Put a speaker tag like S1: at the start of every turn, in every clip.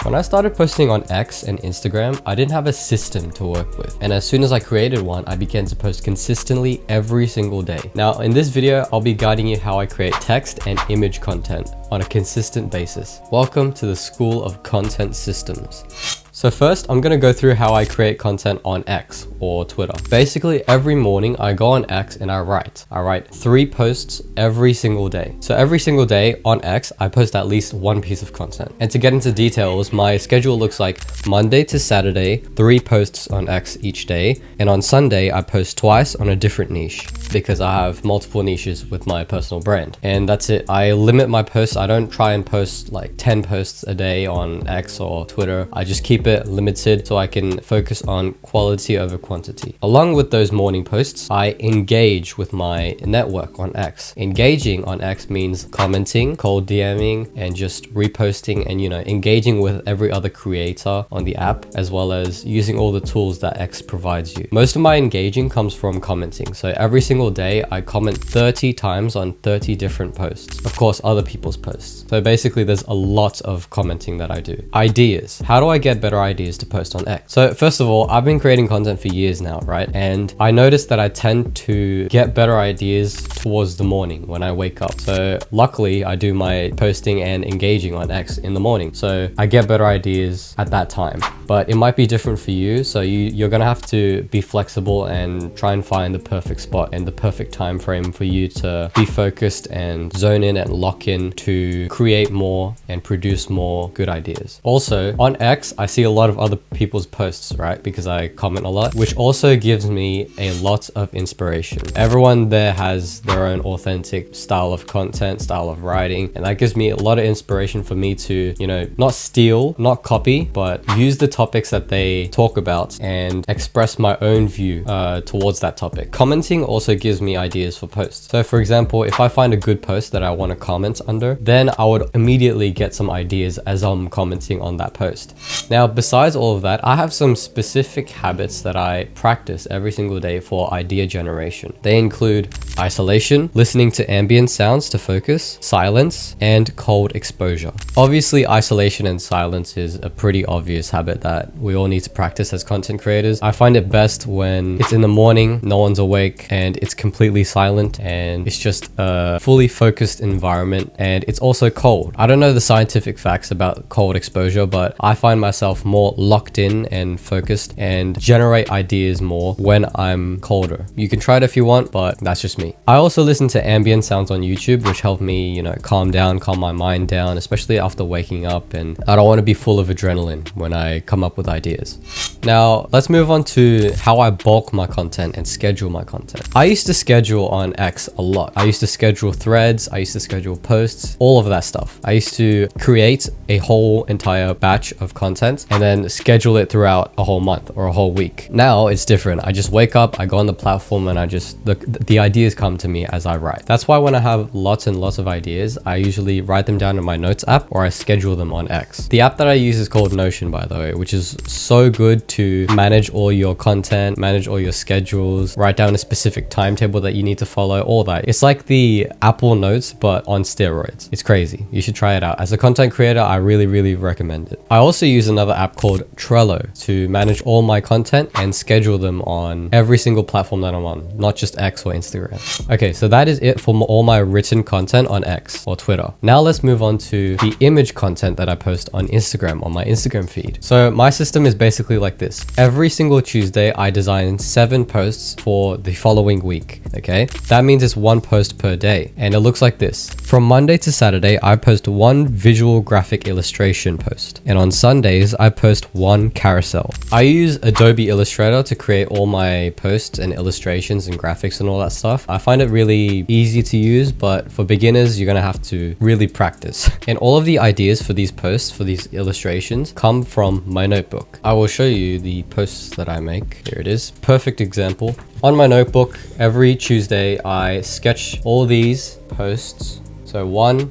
S1: When I started posting on X and Instagram, I didn't have a system to work with. And as soon as I created one, I began to post consistently every single day. Now, in this video, I'll be guiding you how I create text and image content on a consistent basis. Welcome to the School of Content Systems. So first, I'm going to go through how I create content on X or Twitter. Basically, every morning I go on X and I write 3 posts every single day. So every single day on X, I post at least one piece of content. And to get into details, my schedule looks like Monday to Saturday, 3 posts on X each day. And on Sunday, I post twice on a different niche because I have multiple niches with my personal brand. And that's it. I limit my posts. I don't try and post like 10 posts a day on X or Twitter. I just keep it limited so I can focus on quality over quantity. Along with those morning posts, I engage with my network on X. Engaging on X means commenting, cold DMing, and just reposting and, engaging with every other creator on the app, as well as using all the tools that X provides you. Most of my engaging comes from commenting. So every single day I comment 30 times on 30 different posts. Of course, other people's posts. So basically there's a lot of commenting that I do. Ideas. How do I get better ideas to post on X? So first of all, I've been creating content for years now, right? And I noticed that I tend to get better ideas towards the morning when I wake up. So luckily I do my posting and engaging on X in the morning. So I get better ideas at that time, but it might be different for you. So you're gonna have to be flexible and try and find the perfect spot and the perfect time frame for you to be focused and zone in and lock in to create more and produce more good ideas. Also on X, I see a lot of other people's posts, right? Because I comment a lot, which also gives me a lot of inspiration. Everyone there has their own authentic style of content, style of writing, and that gives me a lot of inspiration for me to, not steal, not copy, but use the topics that they talk about and express my own view towards that topic. Commenting also gives me ideas for posts. So for example, if I find a good post that I want to comment under, then I would immediately get some ideas as I'm commenting on that post. Now, besides all of that, I have some specific habits that I practice every single day for idea generation. They include isolation, listening to ambient sounds to focus, silence, and cold exposure. Obviously, isolation and silence is a pretty obvious habit that we all need to practice as content creators. I find it best when it's in the morning, no one's awake, and it's completely silent, and it's just a fully focused environment, and it's also cold. I don't know the scientific facts about cold exposure, but I find myself more locked in and focused and generate ideas more when I'm colder. You can try it if you want, but that's just me. I also listen to ambient sounds on YouTube, which help me, calm my mind down, especially after waking up, and I don't want to be full of adrenaline when I come up with ideas. Now, let's move on to how I bulk my content and schedule my content. I used to schedule on X a lot. I used to schedule threads, I used to schedule posts, all of that stuff. I used to create a whole entire batch of content and then schedule it throughout a whole month or a whole week. Now it's different. I just wake up, I go on the platform, and the ideas come to me as I write. That's why when I have lots and lots of ideas, I usually write them down in my notes app or I schedule them on X. The app that I use is called Notion, by the way, which is so good to manage all your content, manage all your schedules, write down a specific timetable that you need to follow, all that. It's like the Apple Notes, but on steroids. It's crazy. You should try it out. As a content creator, I really, really recommend it. I also use another app called Trello to manage all my content and schedule them on every single platform that I'm on, not just X or Instagram. Okay, so that is it for all my written content on X or Twitter. Now let's move on to the image content that I post on Instagram, on my Instagram feed. So my system is basically like this. Every single Tuesday, I design 7 posts for the following week, okay? That means it's 1 post per day, and it looks like this. From Monday to Saturday, I post 1 visual graphic illustration post, and on Sundays, I post 1 carousel. I use Adobe Illustrator to create all my posts and illustrations and graphics and all that stuff. I find it really easy to use, but for beginners, you're gonna have to really practice. And all of the ideas for these posts, for these illustrations, come from my notebook. I will show you the posts that I make. Here it is. Perfect example. On my notebook, every Tuesday, I sketch all these posts. So 1,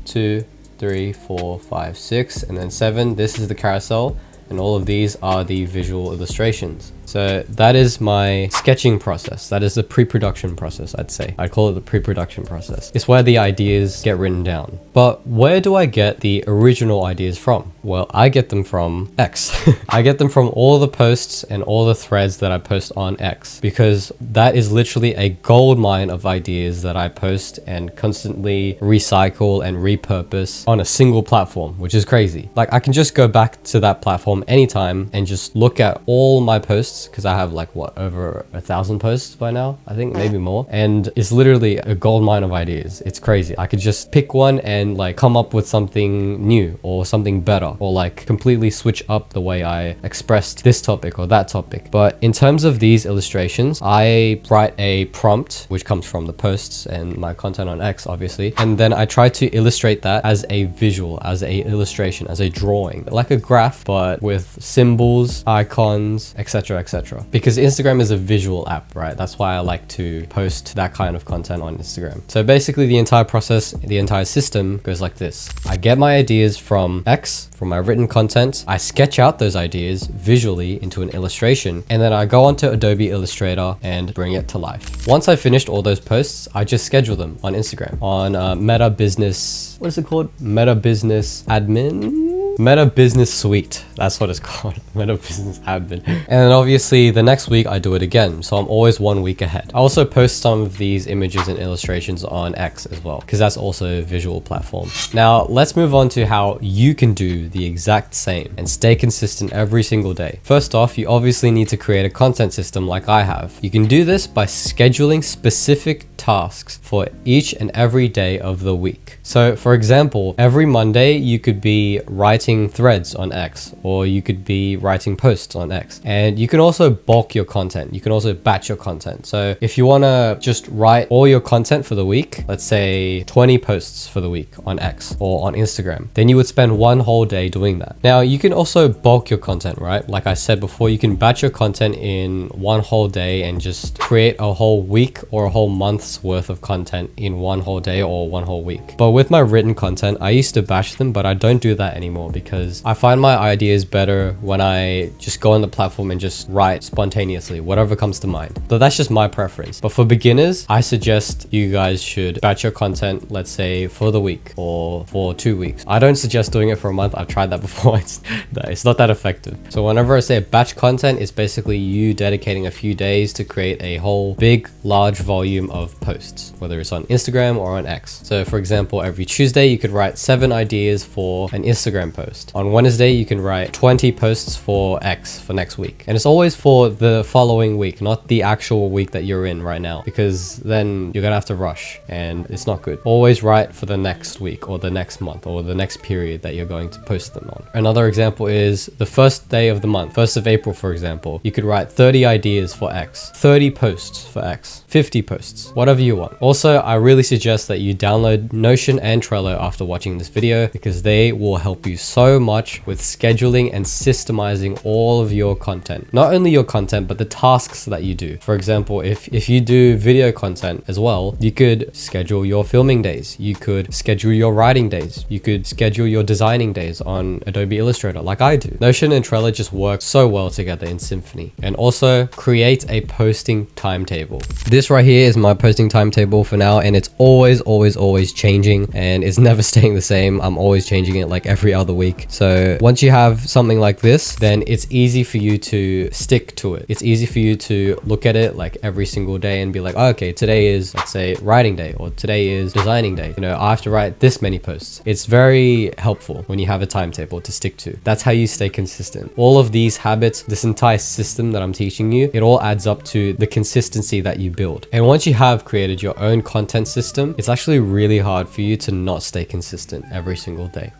S1: 2, 3, 4, 5, 6, and then 7. This is the carousel, and all of these are the visual illustrations. So that is my sketching process. That is the pre-production process, I'd say. I'd call it the pre-production process. It's where the ideas get written down. But where do I get the original ideas from? Well, I get them from X. I get them from all the posts and all the threads that I post on X, because that is literally a gold mine of ideas that I post and constantly recycle and repurpose on a single platform, which is crazy. Like, I can just go back to that platform anytime and just look at all my posts, because I have like what, over 1,000 posts by now, I think, maybe more. And it's literally a gold mine of ideas. It's crazy. I could just pick one and like come up with something new or something better, or like completely switch up the way I expressed this topic or that topic. But in terms of these illustrations, I write a prompt, which comes from the posts and my content on X, obviously. And then I try to illustrate that as a visual, as a illustration, as a drawing, like a graph, but with symbols, icons, etc, etc. Because Instagram is a visual app, right? That's why I like to post that kind of content on Instagram. So basically the entire process, the entire system goes like this. I get my ideas from X, from my written content. I sketch out those ideas visually into an illustration, and then I go onto Adobe Illustrator and bring it to life. Once I finished all those posts, I just schedule them on Instagram, on Meta Business, what is it called? Meta Business Admin? Meta Business Suite, that's what it's called. Meta Business Admin. And then obviously the next week I do it again, so I'm always 1 week ahead. I also post some of these images and illustrations on X as well, because that's also a visual platform. Now let's move on to how you can do the exact same and stay consistent every single day. First off, you obviously need to create a content system like I have. You can do this by scheduling specific tasks for each and every day of the week. So for example, every Monday you could be writing threads on X, or you could be writing posts on X. And you can also bulk your content. You can also batch your content. So if you want to just write all your content for the week, let's say 20 posts for the week on X or on Instagram, then you would spend one whole day doing that. Now you can also bulk your content, right? Like I said before, you can batch your content in one whole day and just create a whole week or a whole month's worth of content in one whole day or one whole week. But with my written content, I used to batch them, but I don't do that anymore because I find my ideas better when I just go on the platform and just write spontaneously, whatever comes to mind. But that's just my preference. But for beginners, I suggest you guys should batch your content, let's say for the week or for 2 weeks. I don't suggest doing it for a month. I've tried that before. It's not that effective. So whenever I say batch content, it's basically you dedicating a few days to create a whole big, large volume of posts, whether it's on Instagram or on X. So for example, every Tuesday, you could write 7 ideas for an Instagram post. On Wednesday, you can write 20 posts for X for next week. And it's always for the following week, not the actual week that you're in right now, because then you're gonna have to rush and it's not good. Always write for the next week or the next month or the next period that you're going to post them on. Another example is the first day of the month, 1st of April, for example. You could write 30 ideas for X, 30 posts for X, 50 posts, whatever you want. Also, I really suggest that you download Notion and Trello after watching this video, because they will help you so much with scheduling and systemizing all of your content. Not only your content, but the tasks that you do. For example, if you do video content as well, you could schedule your filming days. You could schedule your writing days. You could schedule your designing days on Adobe Illustrator like I do. Notion and Trello just work so well together in Symphony. And also create a posting timetable. This right here is my posting timetable for now, and it's always changing, and it's never staying the same. I'm always changing it like every other week. So once you have something like this, then it's easy for you to stick to it. It's easy for you to look at it like every single day and be like, oh, okay, today is, let's say, writing day, or today is designing day. You know, I have to write this many posts. It's very helpful when you have a timetable to stick to. That's how you stay consistent. All of these habits, this entire system that I'm teaching you, it all adds up to the consistency that you build. And once you have created your own content system, it's actually really hard for you to not stay consistent every single day.